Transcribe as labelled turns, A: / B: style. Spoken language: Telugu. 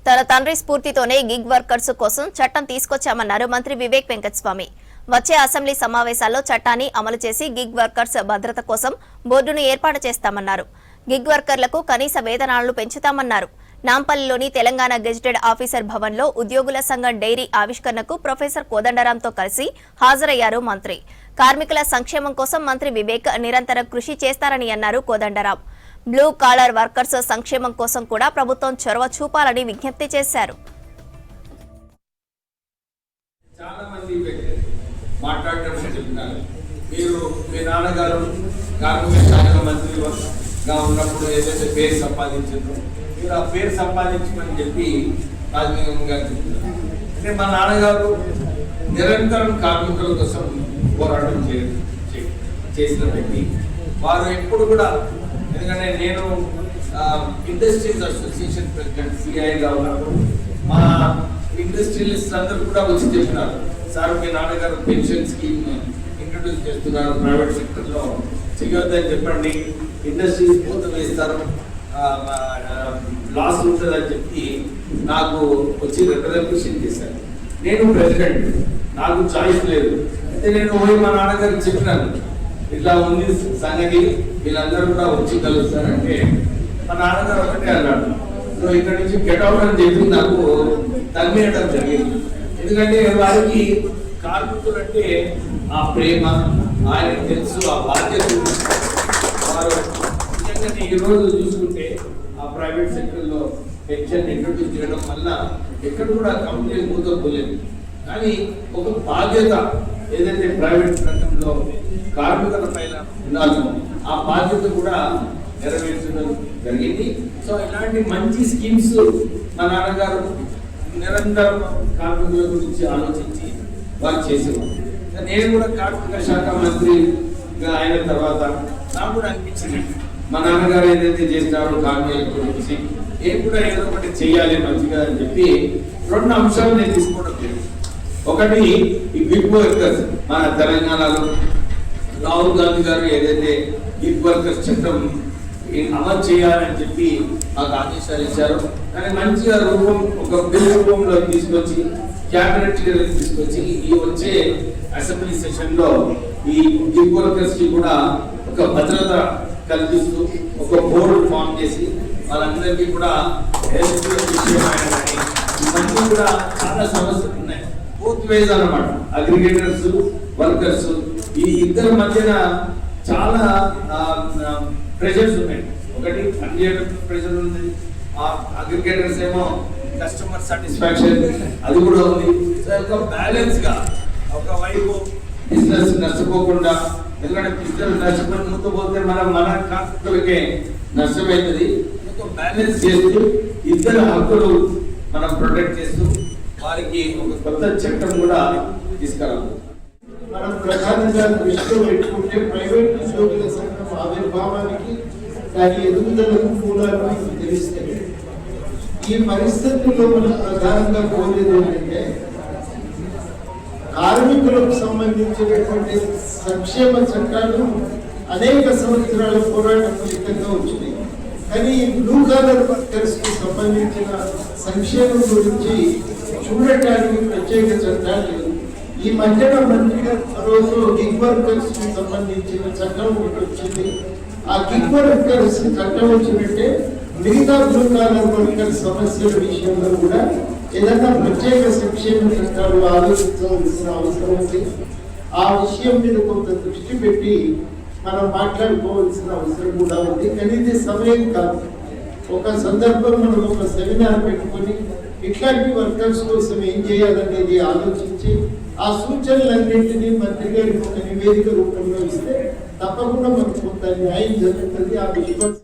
A: తన తండ్రి స్ఫూర్తితోనే గిగ్ వర్కర్స్ కోసం చట్టం తీసుకొచ్చామన్నారు మంత్రి వివేక్ వెంకటస్వామి. వచ్చే అసెంబ్లీ సమావేశాల్లో చట్టాన్ని అమలు చేసి గిగ్ వర్కర్స్ భద్రత కోసం బోర్డును ఏర్పాటు చేస్తామన్నారు. గిగ్ వర్కర్లకు కనీస వేతనాలను పెంచుతామన్నారు. నాంపల్లిలోని తెలంగాణ గెజిటెడ్ ఆఫీసర్ భవన్లో ఉద్యోగుల సంఘం డైరీ ఆవిష్కరణకు ప్రొఫెసర్ కోదండరాంతో కలిసి హాజరయ్యారు మంత్రి. కార్మికుల సంక్షేమం కోసం మంత్రి వివేక్ నిరంతరం కృషి చేస్తారని అన్నారు కోదండరాం. బ్లూ కాలర్ వర్కర్స్ సంక్షేమం కోసం కూడా ప్రభుత్వం చొరవ చూపాలని విజ్ఞప్తి చేశారు.
B: చాలా మంది మాట్లాడటం చెప్తున్నారు. మీరు మీ నాన్నగారు కార్మిక శాఖ మంత్రిగా ఉన్నప్పుడు ఏదైతే పేరు సంపాదించారో మీరు ఆ పేరు సంపాదించమని చెప్పి రాజకీయ గారు చెప్తున్నారు. అంటే మా నాన్నగారు నిరంతరం కార్మికుల కోసం పోరాటం చేసిన వ్యక్తి. వారు ఎప్పుడు కూడా, ఎందుకంటే నేను ఇండస్ట్రీస్ అసోసియేషన్ ప్రెసిడెంట్ సిఐగా ఉన్నప్పుడు మా ఇండస్ట్రియలిస్ట్ అందరూ కూడా వచ్చి చెప్పినారు, సార్ మీ నాన్నగారు పెన్షన్ స్కీమ్ ఇంట్రొడ్యూస్ చేస్తున్నారు, ప్రైవేట్ సెక్టర్లో చేయొద్దని చెప్పండి, ఇండస్ట్రీస్ పూత వేస్తారు, లాస్ ఉంటుందని చెప్పి నాకు వచ్చి రిప్రజెంటేషన్ చేశారు. నేను ప్రెసిడెంట్, నాకు చాయిస్ లేదు. అయితే నేను పోయి మా నాన్నగారికి చెప్పినాను, ఇట్లా ఉంది సంగతి, వీళ్ళందరూ కూడా వచ్చి కలుస్తారంటే మా నాన్నగారు ఒకటే అన్నాడు, సో ఇక్కడ నుంచి గెట్అవుట్ అని చెప్పి నాకు తగ్గేయడం జరిగింది. ఎందుకంటే వారికి కార్మికులు అంటే ఆ ప్రేమ, ఆయనకు తెలుసు, ఆ బాధ్యత. వారు నిజంగానే ఈరోజు చూసుకుంటే ఆ ప్రైవేట్ సెక్టర్లో పెన్షన్ ఇంట్రొడ్యూస్ చేయడం వల్ల ఎక్కడ కూడా కంపెనీలు మూతపోలేదు. కానీ ఒక బాధ్యత ఏదైతే ప్రైవేట్ రంగంలో కార్మికుల పైన ఉండాలో ఆ బాధ్యత కూడా నెరవేర్చడం జరిగింది. సో ఇలాంటి మంచి స్కీమ్స్ మా నాన్నగారు నిరంతరం కార్మికుల గురించి ఆలోచించి వారు చేసేవారు. నేను కూడా కార్మిక శాఖ మంత్రిగా అయిన తర్వాత నాకు కూడా అనిపించింది, మా నాన్నగారు ఏదైతే చేసినారో కార్మికుల గురించి నేను కూడా ఏదో ఒకటి చేయాలి మంచిగా అని చెప్పి 2 అంశాలు నేను తీసుకోవడం జరిగింది. ఒకటి ఈ గిగ్ వర్కర్స్, మన తెలంగాణలో రాహుల్ గాంధీ గారు ఏదైతే గిగ్ వర్కర్స్ చట్టం అమలు చేయాలని చెప్పి మాకు ఆదేశాలు ఇచ్చారు. కానీ మంచిగా రూపం ఒక బిల్ రూపంలో తీసుకొచ్చి క్యాబినెట్ తీసుకొచ్చి ఈ వచ్చే అసెంబ్లీ సెషన్ లో ఈ గిగ్ వర్కర్స్ కి కూడా ఒక భద్రత కల్పిస్తూ ఒక బోర్డు ఫామ్ చేసి వాళ్ళందరికీ కూడా హెల్త్ ఇవన్నీ కూడా చాలా సమస్యలు ఉన్నాయి. బోత్ వేస్ అన్నమాట, అగ్రిగేటర్స్ వర్కర్స్ ఈ ఇద్దరి మధ్యన చాలా ప్రెషర్స్ ఉన్నాయి. ఒకటి అగ్రిగేటర్ ప్రెషర్ ఉంది, అగ్రిగేటర్స్ ఏమో కస్టమర్ సాటిస్ఫాక్షన్ అది కూడా ఉంది. ఒక బ్యాలెన్స్ గా ఒకవైపు బిజినెస్ నష్టపోకుండా, ఎందుకంటే బిజినెస్ నష్టపోయి మూతపోతే మన కార్మికులకే నష్టమవుతుంది. ఒక బ్యాలెన్స్ చేస్తూ ఇద్దరు హక్కులు మనం ప్రొటెక్ట్ చేస్తూ వారికి ఒక కొత్త చట్టం కూడా తీసుకురావాలి.
C: మనం ప్రధానంగా దృష్టిలో పెట్టుకుంటే ప్రైవేట్ ఉద్యోగుల సంఘం ఆవిర్భావానికి దాని ఎదుగుదలకు మూలాలు తెలిస్తే ఈ పరిస్థితుల్లో మనం ప్రధానంగా కోరేది ఏంటంటే కార్మికులకు సంబంధించినటువంటి సంక్షేమ చట్టాలు అనేక సంవత్సరాల పోరాటం ఫలితంగా వచ్చినాయి. కానీ ఈ బ్లూ కాలర్ వర్కర్స్ కి సంబంధించిన సంక్షేమం గురించి చూడటానికి ప్రత్యేక చట్టాలు లేవు. ఈ మధ్యన మంత్రి రోజు గిగ్ వర్కర్స్ కి సంబంధించిన చట్టం ఒకటి వచ్చింది. ఆ గిగ్ వర్కర్స్ చట్టం వచ్చినట్టే మిగతా బ్లూ కాలర్ వర్కర్స్ సమస్యల విషయంలో కూడా ఏదైనా ప్రత్యేక సంక్షేమ చట్టాలు ఆలోచించవలసిన అవసరం ఉంది. ఆ విషయం మీద కొంత దృష్టి పెట్టి మనం మాట్లాడుకోవాల్సిన అవసరం కూడా ఉంది. కానీ ఇది సమయం కాదు. ఒక సందర్భం మనం ఒక సెమినార్ పెట్టుకొని ఇట్లాంటి వర్కర్స్ కోసం ఏం చేయాలనేది ఆలోచించి ఆ సూచనలన్నింటినీ మంత్రి గారికి ఒక నివేదిక రూపంలో ఇస్తే తప్పకుండా మనకు కొంత న్యాయం జరుగుతుంది. ఆ విశ్వాసం